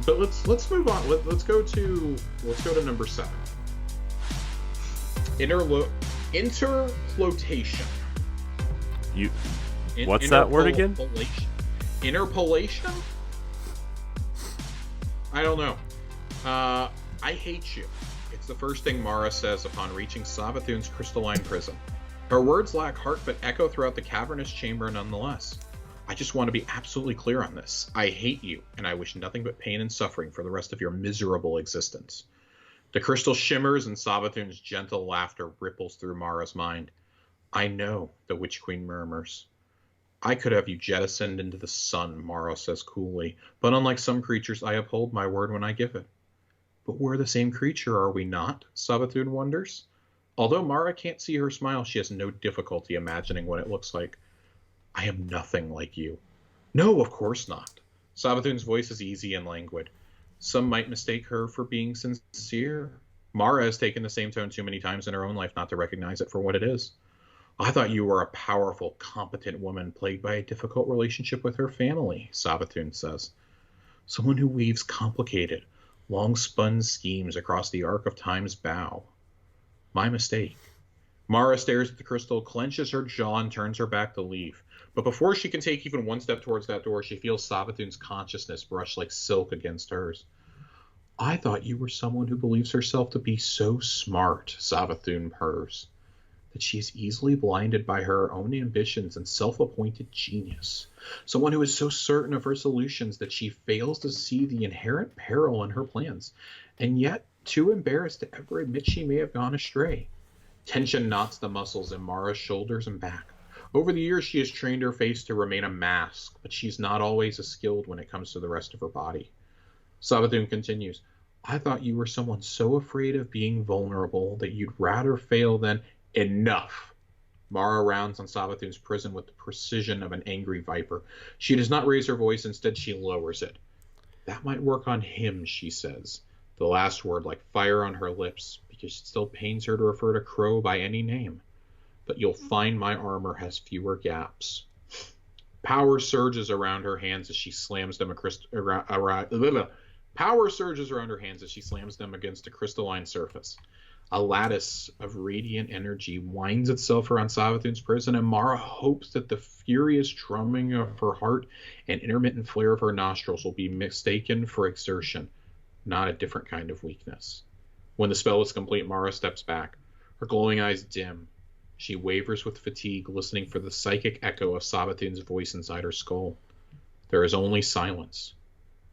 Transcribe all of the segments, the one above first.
But let's move on. Let's go to number 7. Interpolation. What's that word again? Interpolation? I don't know. I hate you. It's the first thing Mara says upon reaching Savathun's crystalline prison. Her words lack heart but echo throughout the cavernous chamber nonetheless. I just want to be absolutely clear on this. I hate you, and I wish nothing but pain and suffering for the rest of your miserable existence. The crystal shimmers, and Savathun's gentle laughter ripples through Mara's mind. I know, the Witch Queen murmurs. I could have you jettisoned into the sun, Mara says coolly, but unlike some creatures, I uphold my word when I give it. But we're the same creature, are we not? Savathun wonders. Although Mara can't see her smile, she has no difficulty imagining what it looks like. I am nothing like you. No, of course not. Savathun's voice is easy and languid. Some might mistake her for being sincere. Mara has taken the same tone too many times in her own life not to recognize it for what it is. I thought you were a powerful, competent woman plagued by a difficult relationship with her family, Savathun says. Someone who weaves complicated, long-spun schemes across the arc of time's bow. My mistake. Mara stares at the crystal, clenches her jaw, and turns her back to leave. But before she can take even one step towards that door, she feels Savathun's consciousness brush like silk against hers. I thought you were someone who believes herself to be so smart, Savathun purrs, that she is easily blinded by her own ambitions and self-appointed genius. Someone who is so certain of her solutions that she fails to see the inherent peril in her plans, and yet too embarrassed to ever admit she may have gone astray. Tension knots the muscles in Mara's shoulders and back. Over the years, she has trained her face to remain a mask, but she's not always as skilled when it comes to the rest of her body. Savathun continues, I thought you were someone so afraid of being vulnerable that you'd rather fail than... Enough! Mara rounds on Savathun's prison with the precision of an angry viper. She does not raise her voice, instead she lowers it. That might work on him, she says, the last word like fire on her lips, because it still pains her to refer to Crow by any name. But you'll find my armor has fewer gaps. Power surges around her hands as she slams them Power surges around her hands as she slams them against a crystalline surface. A lattice of radiant energy winds itself around Savathun's prison, and Mara hopes that the furious drumming of her heart and intermittent flare of her nostrils will be mistaken for exertion, not a different kind of weakness. When the spell is complete, Mara steps back. Her glowing eyes dim. She wavers with fatigue, listening for the psychic echo of Savathun's voice inside her skull. There is only silence.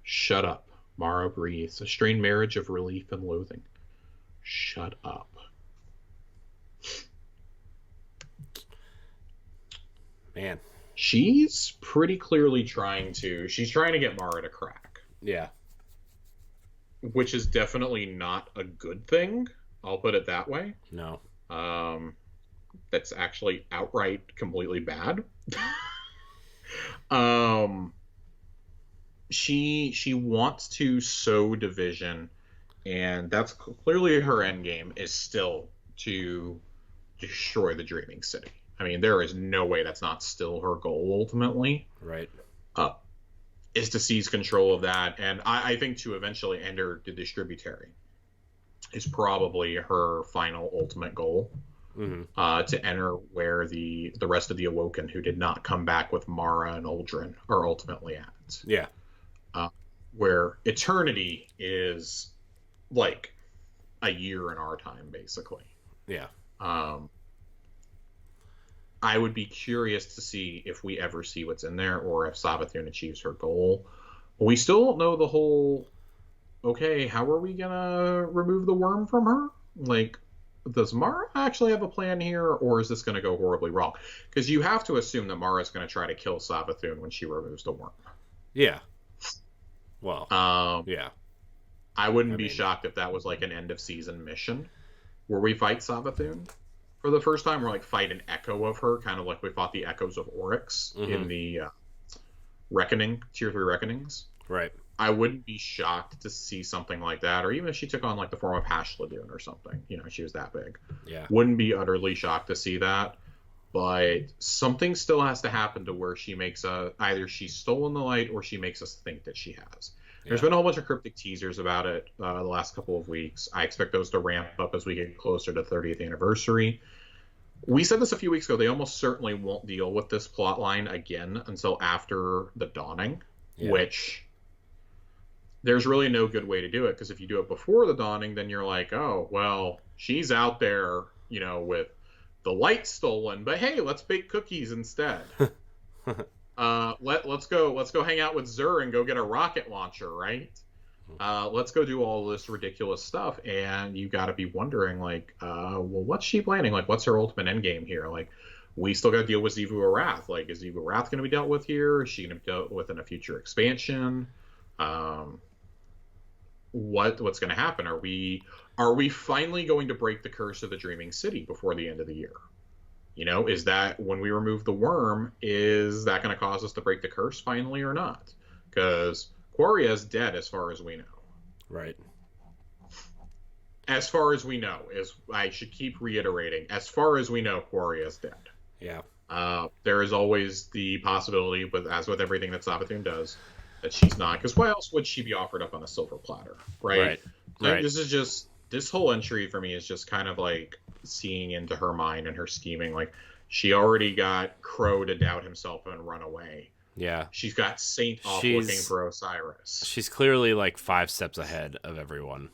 Shut up, Mara breathes, a strained marriage of relief and loathing. Shut up. Man. She's pretty clearly trying to get Mara to crack. Yeah. Which is definitely not a good thing. I'll put it that way. No. That's actually outright completely bad. She wants to sow division, and that's clearly her end game is still to destroy the Dreaming City. I mean, there is no way that's not still her goal ultimately. Right. Is to seize control of that, and I think to eventually enter the Distributary is probably her final ultimate goal. Mm-hmm. To enter where the rest of the Awoken who did not come back with Mara and Uldren are ultimately at. Yeah. Where eternity is like a year in our time, basically. Yeah. I would be curious to see if we ever see what's in there, or if Savathun achieves her goal. We still don't know the whole, okay, how are we gonna remove the worm from her? Like, does Mara actually have a plan here, or is this going to go horribly wrong? Because you have to assume that Mara's going to try to kill Savathun when she removes the worm. Yeah. Well, yeah. I wouldn't be shocked if that was like an end-of-season mission where we fight Savathun for the first time. We're like fight an echo of her, kind of like we fought the echoes of Oryx in the Reckoning, Tier 3 Reckonings. Right. I wouldn't be shocked to see something like that, or even if she took on like the form of Hashladoon or something. You know, she was that big. Yeah. Wouldn't be utterly shocked to see that, but something still has to happen to where she makes either she's stolen the light or she makes us think that she has. There's been a whole bunch of cryptic teasers about it the last couple of weeks. I expect those to ramp up as we get closer to 30th anniversary. We said this a few weeks ago. They almost certainly won't deal with this plot line again until after the Dawning, which there's really no good way to do it, because if you do it before the Dawning, then you're like, oh, well, she's out there, with the light stolen, but hey, let's bake cookies instead. Let's go hang out with Zur and go get a rocket launcher, right? Let's go do all this ridiculous stuff, and you got to be wondering, like, well, what's she planning? Like, what's her ultimate end game here? Like, we still got to deal with Xivu Arath. Like, is Xivu Arath going to be dealt with here? Is she going to be dealt with in a future expansion? What's going to happen? Are we finally going to break the curse of the Dreaming City before the end of the year? Is that when we remove the worm, is that going to cause us to break the curse finally or not? Because Quaria is dead as far as we know. Right. As far as we know, I should keep reiterating, as far as we know, Quaria is dead. Yeah. There is always the possibility, but as with everything that Savathun does, that she's not. Because why else would she be offered up on a silver platter, right? Right. This whole entry for me is just kind of like seeing into her mind and her scheming. Like, she already got Crow to doubt himself and run away. Yeah. She's got Saint off looking for Osiris. She's clearly like 5 steps ahead of everyone.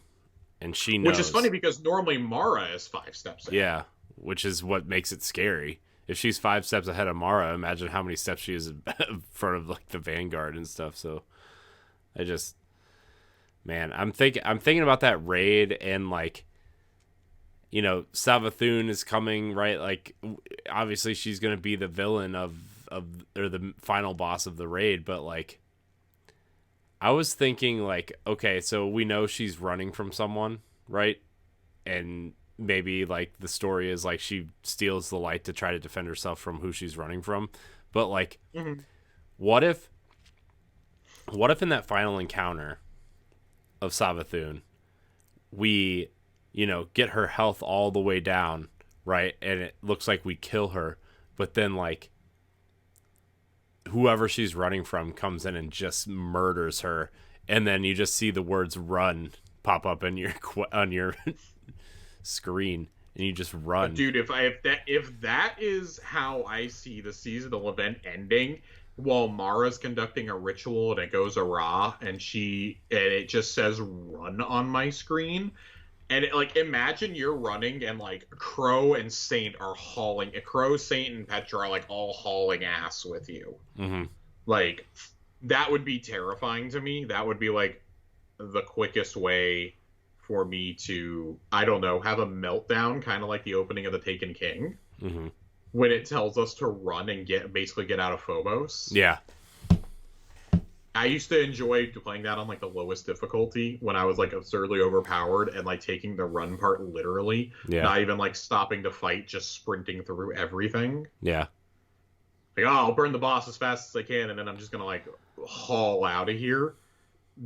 And she knows. Which is funny because normally Mara is 5 steps ahead. Yeah, which is what makes it scary. If she's 5 steps ahead of Mara, imagine how many steps she is in front of like the Vanguard and stuff. So I'm thinking about that raid, and like, Savathun is coming, right? Like, obviously she's going to be the villain or the final boss of the raid, but like, I was thinking like, okay, so we know she's running from someone, right? And maybe like the story is like she steals the light to try to defend herself from who she's running from. But like, what if in that final encounter of Savathun, we, get her health all the way down, right? And it looks like we kill her, but then like whoever she's running from comes in and just murders her, and then you just see the words "run" pop up on your screen, and you just run. Dude, if that is how I see the seasonal event ending, while Mara's conducting a ritual and it goes awry, and it just says "run" on my screen, and imagine you're running and like Crow, Saint, and Petra are like all hauling ass with you. Mm-hmm. Like, that would be terrifying to me. That would be like the quickest way for me to, I don't know, have a meltdown, kind of like the opening of the Taken King, when it tells us to run and get out of Phobos. Yeah. I used to enjoy playing that on like the lowest difficulty when I was like absurdly overpowered and like taking the run part literally, not even like stopping to fight, just sprinting through everything. Yeah. Like, oh, I'll burn the boss as fast as I can, and then I'm just gonna like haul out of here.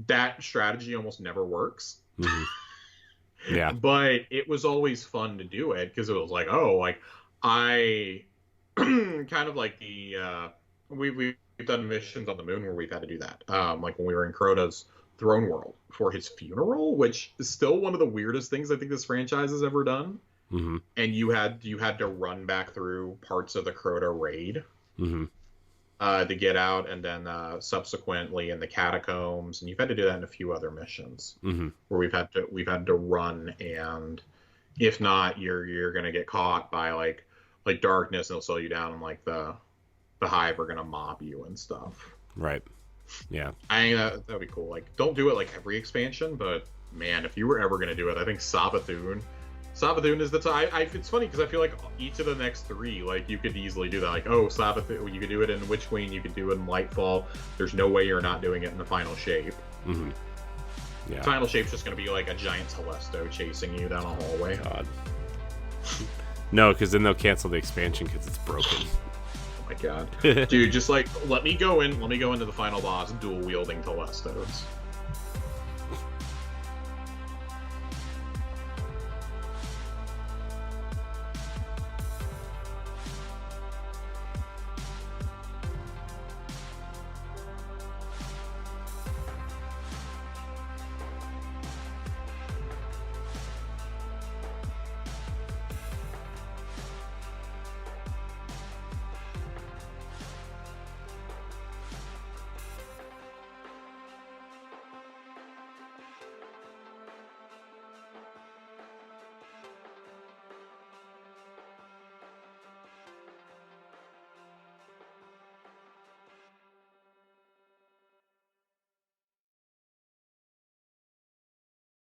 That strategy almost never works. Mm-hmm. Yeah. But it was always fun to do it because it was like, oh, like I kind of like the we've done missions on the moon where we've had to do that. Like when we were in Crota's throne world for his funeral, which is still one of the weirdest things I think this franchise has ever done. Mm-hmm. And you had to run back through parts of the Crota raid. Mm-hmm. To get out, and then subsequently in the catacombs, and you've had to do that in a few other missions where we've had to run, and if not, you're gonna get caught by like darkness, and it'll slow you down, and like the hive are gonna mob you and stuff. Right. Yeah. I think that'd be cool. Like, don't do it like every expansion, but man, if you were ever gonna do it, I think Savathun is the time. It's funny because I feel like each of the next 3, like, you could easily do that. Like, oh, Savathun, you could do it in Witch Queen, you could do it in Lightfall. There's no way you're not doing it in the final shape. Mm-hmm. Yeah. The final shape's just going to be like a giant Telesto chasing you down a hallway. God. No, because then they'll cancel the expansion because it's broken. Oh my god. Dude, just like, let me go into the final boss dual wielding Telestos.